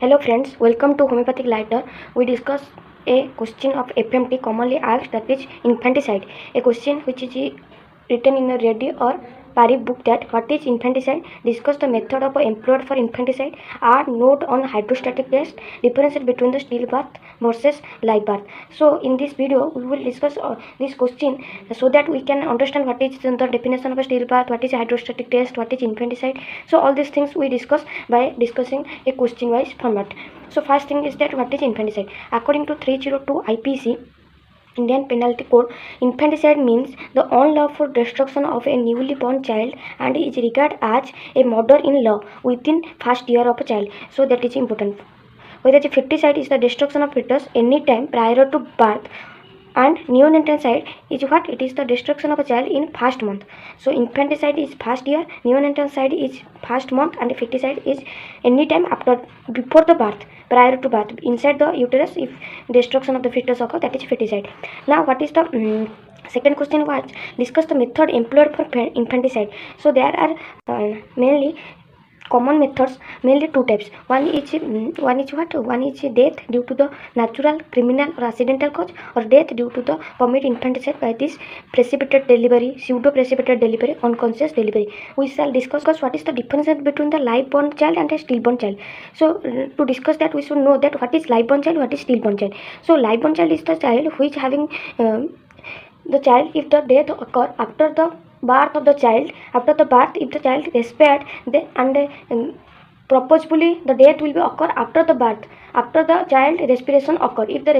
Hello friends, welcome to Homeopathic Lighter. We discuss a question of FMT commonly asked, that is infanticide. A question which is written in a ready or parikh book, that what is infanticide, discuss the method of employed for infanticide, are note on hydrostatic test, differences between the stillbirth versus live birth. So in this video we will discuss this question so that we can understand what is the definition of a stillbirth, what is hydrostatic test, what is infanticide. So all these things we discuss by discussing a question wise format. So first thing is that what is infanticide. According to 302 IPC Indian Penalty Code, infanticide means the unlawful destruction of a newly born child and is regarded as a murder in law within first year of a child. So that is important. Whereas feticide is the destruction of fetus any time prior to birth, and neonaticide is what? It is the destruction of a child in first month. So infanticide is first year, neonaticide is first month, and feticide is any time after, before the birth, prior to birth, inside the uterus. If destruction of the fetus occurs, that is feticide. Now what is the second question was discuss the method employed for infanticide. So there are mainly common methods, mainly two types. One is what? One is death due to the natural, criminal or accidental cause, or death due to the commit infanticide by this precipitated delivery, pseudo precipitated delivery, unconscious delivery. We shall discuss what is the difference between the live born child and a stillborn child. So to discuss that, we should know that what is live born child, what is stillborn child. So live born child is the child which having the child, if the death occur after the birth of the child, after the birth, if the child respired, then and proposably the death will be occur after the birth, after the child respiration occur. If the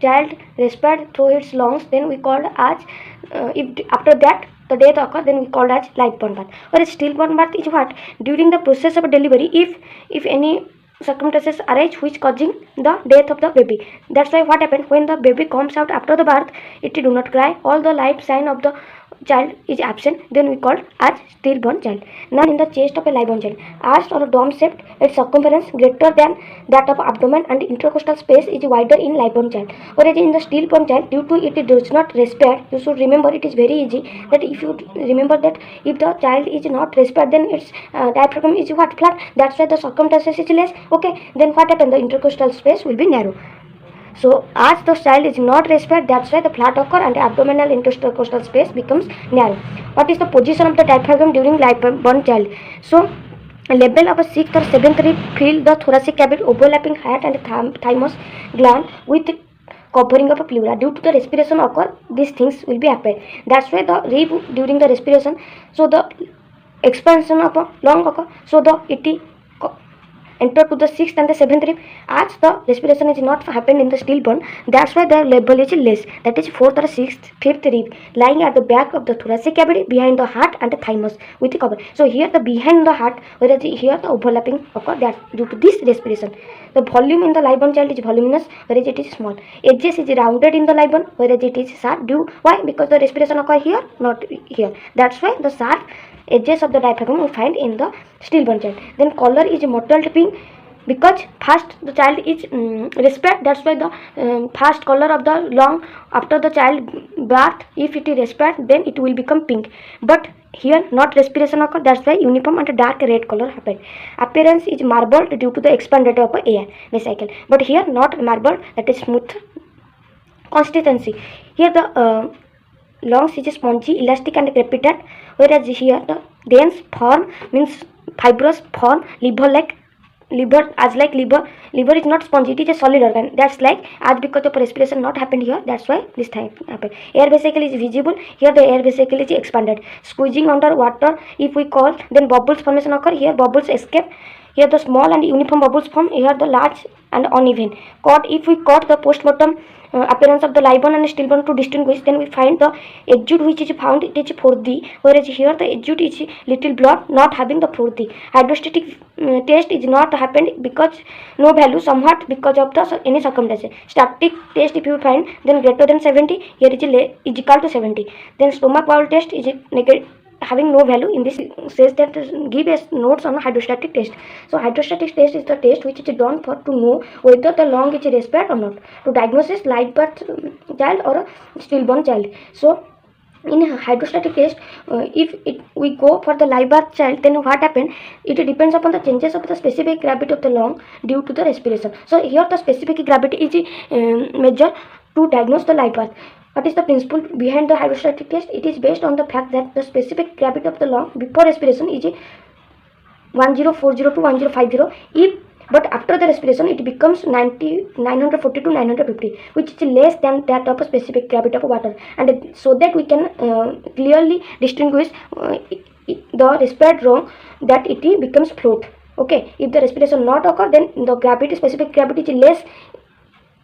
child respired through its lungs, then we called as if after that the death occur, then we called as live born birth. Whereas stillborn birth is what? During the process of delivery, if any circumstances arise which causing the death of the baby. That's why what happened when the baby comes out after the birth, it do not cry, all the life sign of the child is absent, then we call as stillborn child. Now in the chest of a live born child, arched or dome shaped, its circumference greater than that of abdomen and intercostal space is wider in live born child. Whereas in the stillborn child, due to it does not respire, you should remember, it is very easy that if you remember that if the child is not respire, then its diaphragm is what? Flat. That's why the circumference is less. Okay, then what happens? The intercostal space will be narrow. So as the child is not respired, that's why the flat occur and the abdominal intercostal space becomes narrow. What is the position of the diaphragm during live born child? So level of a sixth or seventh rib fill the thoracic cavity, overlapping heart and thymus gland with covering of a pleura. Due to the respiration occur, these things will be happen. That's why the rib during the respiration, so the expansion of a lung occur, so the it enter to the sixth and the seventh rib. As the respiration is not happened in the stillborn, that's why the level is less, that is fourth or sixth, fifth rib lying at the back of the thoracic cavity behind the heart and the thymus with the cover. So here the behind the heart, whereas here the overlapping occur, that due to this respiration. The volume in the live born child is voluminous, whereas it is small. Edges is rounded in the live born, whereas it is sharp. Due why? Because the respiration occur here, not here. That's why the sharp edges of the diaphragm we find in the stillborn child. Then color is mottled pink, because first the child is respired, that's why the first color of the lung after the child birth, if it is respired, then it will become pink. But here not respiration occur, that's why uniform and dark red color happen. Appearance is marbled due to the expanded of air vesicle, but here not marbled, that is smooth. Consistency, here the lungs is spongy, elastic and crepitant, whereas here the dense form means fibrous form, liver as like liver is not spongy, it is a solid organ. That's like as because of respiration not happened here, that's why this type happen. Air vesicle is visible, here the air vesicle is expanded. Squeezing under water, if we call, then bubbles formation occur, here bubbles escape, here the small and uniform bubbles form, here the large and uneven. If we cut the postmortem appearance of the live born and stillborn to distinguish, then we find the exude which is found, it is 4D, whereas here the exude is little blood not having the 4D. Hydrostatic test is not happened because no value, somewhat because of the any circumstance. Static test, if you find, then greater than 70, here is equal to 70. Then stomach bowel test is negative, having no value. In this says that give us notes on a hydrostatic test. So hydrostatic test is the test which is done for to know whether the lung is respired or not, to diagnose live birth child or a stillborn child. So in a hydrostatic test, we go for the live birth child, then what happened, it depends upon the changes of the specific gravity of the lung due to the respiration. So here the specific gravity is measured to diagnose the live birth. What is the principle behind the hydrostatic test? It is based on the fact that the specific gravity of the lung before respiration is 1040 to 1050. But after the respiration it becomes 940 to 950, which is less than that of a specific gravity of water, and so that we can clearly distinguish the respired wrong, that it becomes float. Okay, if the respiration not occur, then the gravity, specific gravity, is less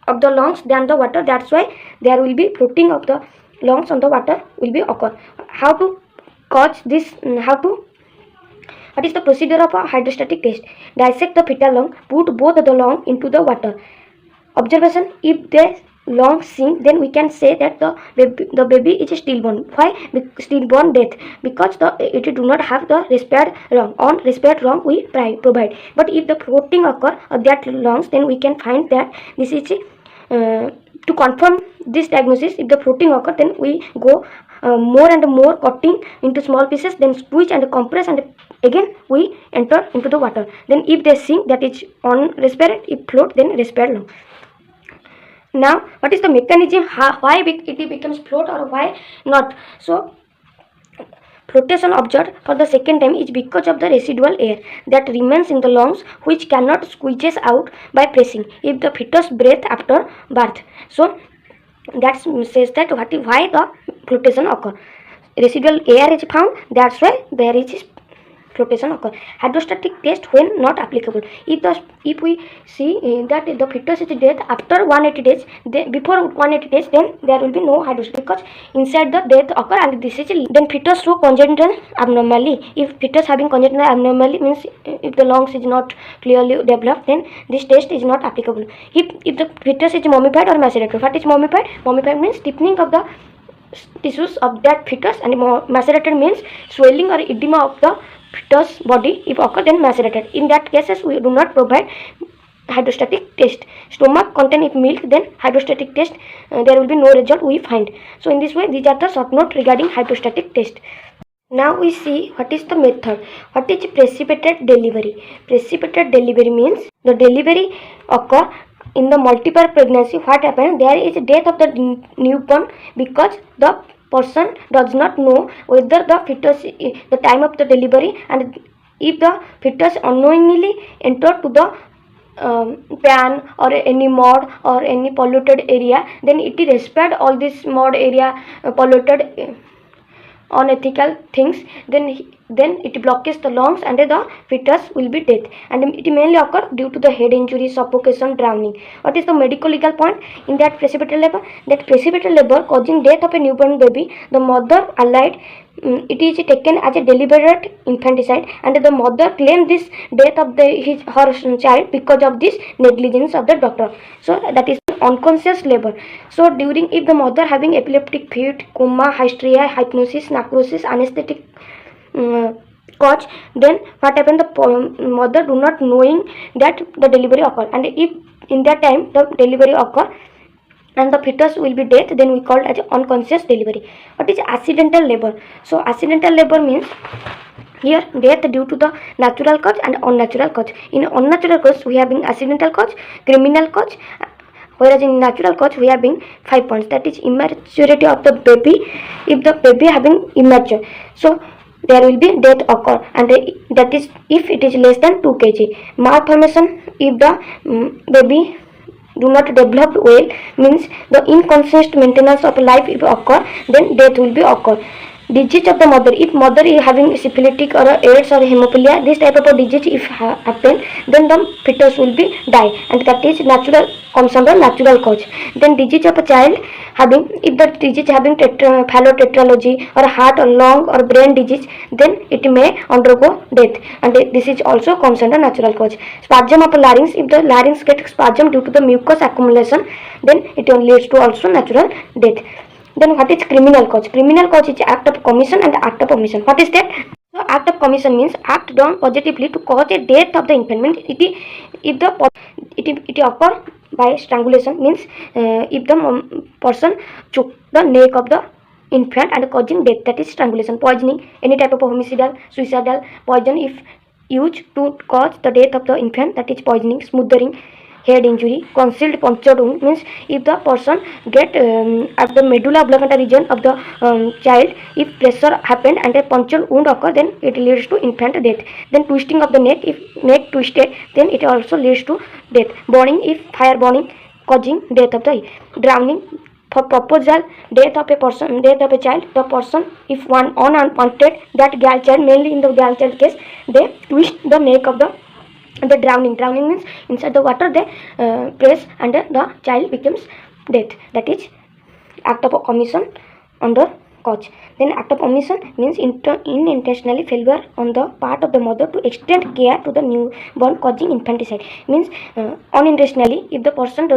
of the lungs than the water. That's why there will be floating of the lungs on the water will be occur. How to cause this? What is the procedure of a hydrostatic test? Dissect the fetal lung, put both the lung into the water. Observation: if the lungs sink, then we can say that the baby is stillborn. Why stillborn death? Because it do not have the respired lung. On respired lung we provide. But if the floating occur of that lungs, then we can find that this is to confirm this diagnosis. If the floating occur, then we go more and more cutting into small pieces, then squeeze and compress, and again we enter into the water. Then if they sink, that is on respired. If float, then respired lung. Now what is the mechanism, why it becomes float or why not? So flotation observed for the second time is because of the residual air that remains in the lungs, which cannot squeezes out by pressing if the fetus breathe after birth. So that says that why the flotation occur. Residual air is found, that's why there is flotation occur. Hydrostatic test when not applicable. If we see that the fetus is dead after 180 days, before 180 days, then there will be no hydrostatic, because inside the death occur, and this is then fetus show congenital abnormality. If fetus having congenital abnormality, means if the lungs is not clearly developed, then this test is not applicable. If the fetus is mummified or macerated. What is mummified? Mummified means stiffening of the tissues of that fetus, and macerated means swelling or edema of the fetus body. If occur, then macerated. In that cases we do not provide hydrostatic test. Stomach contain if milk, then hydrostatic test there will be no result we find. So in this way, these are the short note regarding hydrostatic test. Now we see what is the method. What is precipitated delivery? Precipitated delivery means the delivery occur in the multiple pregnancy. What happens? There is death of the newborn because the person does not know whether the fetus, the time of the delivery, and if the fetus unknowingly enter to the pan or any mud or any polluted area, then it is respect all this mud area, polluted unethical things, then it blocks the lungs and the fetus will be dead, and it mainly occur due to the head injury, suffocation, drowning. What is the medical legal point in that precipitated labor? That precipitated labor causing death of a newborn baby, the mother allied, it is taken as a deliberate infanticide, and the mother claimed this death of her child because of this negligence of the doctor. So that is unconscious labor. So during, if the mother having epileptic fit, coma, hysteria, hypnosis, narcosis, anesthetic cause, then what happened? The mother do not knowing that the delivery occur, and if in that time the delivery occur and the fetus will be dead, then we call it as unconscious delivery. What is accidental labor? So accidental labor means here death due to the natural cause and unnatural cause. In unnatural cause we have been accidental cause, criminal cause, whereas in natural cause we have been 5 points, that is immaturity of the baby. If the baby having immature, so there will be death occur, and that is if it is less than 2 kg. Malformation, if the baby do not develop well, means the inconsistent maintenance of life if occur, then death will be occur. Disease of the mother, if mother is having syphilitic or AIDS or hemophilia, this type of a disease if happen, then the fetus will be die, and that is natural, comes under natural cause. Then disease of a child having, if the disease having phallotetralogy or heart or lung or brain disease, then it may undergo death, and this is also comes under natural cause. Spasm of larynx, if the larynx gets spasm due to the mucus accumulation, then it leads to also natural death. Then what is criminal cause? Criminal cause is act of commission and act of omission. What is that? So act of commission means act done positively to cause a death of the infant. It occur by strangulation, means if the person choke the neck of the infant and causing death, that is strangulation. Poisoning, any type of homicidal, suicidal poison if used to cause the death of the infant, that is poisoning. Smothering, head injury. Concealed puncture wound means if the person get at the medulla oblongata region of the child, if pressure happened and a puncture wound occur, then it leads to infant death. Then twisting of the neck, if neck twisted, then it also leads to death. Burning, if fire burning causing death of the eye. Drowning, for proposal death of a person, death of a child, the person, if one unwanted, that girl child, mainly in the girl child case, they twist the neck of the drowning means inside the water they press and the child becomes death, that is act of commission on the cause. Then act of omission means unintentionally failure on the part of the mother to extend care to the newborn causing infanticide. Means unintentionally, if the person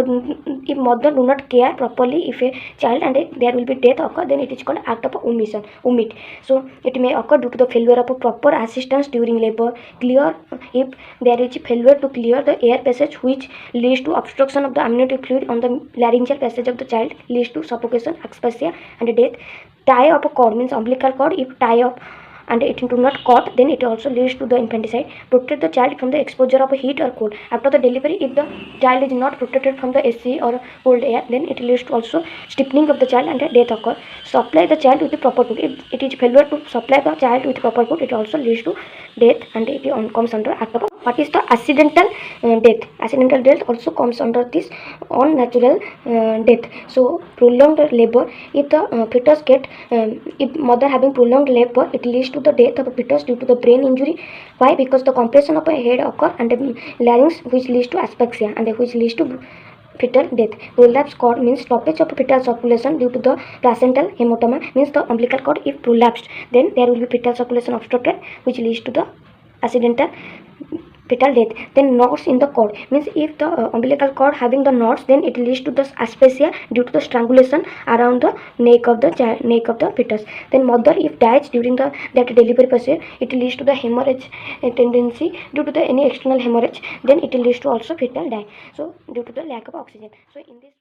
if mother do not care properly if a child and there will be death occur, then it is called act of omission, omit. So it may occur due to the failure of a proper assistance during labor. Clear, if there is failure to clear the air passage which leads to obstruction of the amniotic fluid on the laryngeal passage of the child, leads to suffocation, asphyxia and death. Tie up a cord means umbilical cord, if tie up and it do not cut, then it also leads to the infanticide. Protect the child from the exposure of heat or cold. After the delivery, if the child is not protected from the AC or cold air, then it leads to also stiffening of the child and death occur. Supply the child with the proper food. If it is failure to supply the child with proper food, it also leads to death and it comes under act of. What is the accidental death? Accidental death also comes under this unnatural death. So prolonged labor, if the fetus get if mother having prolonged labor, it leads to the death of a fetus due to the brain injury. Why? Because the compression of a head occur and larynx, which leads to asphyxia and which leads to fetal death. Prolapse cord means stoppage of fetal circulation due to the placental hematoma, means the umbilical cord if prolapsed, then there will be fetal circulation obstructed, which leads to the accidental fetal death. Then knots in the cord means if the umbilical cord having the knots, then it leads to the asphyxia due to the strangulation around the neck of the fetus. Then mother if dies during that delivery process, it leads to the hemorrhage tendency due to the any external hemorrhage, then it leads to also fetal die, so due to the lack of oxygen. So in this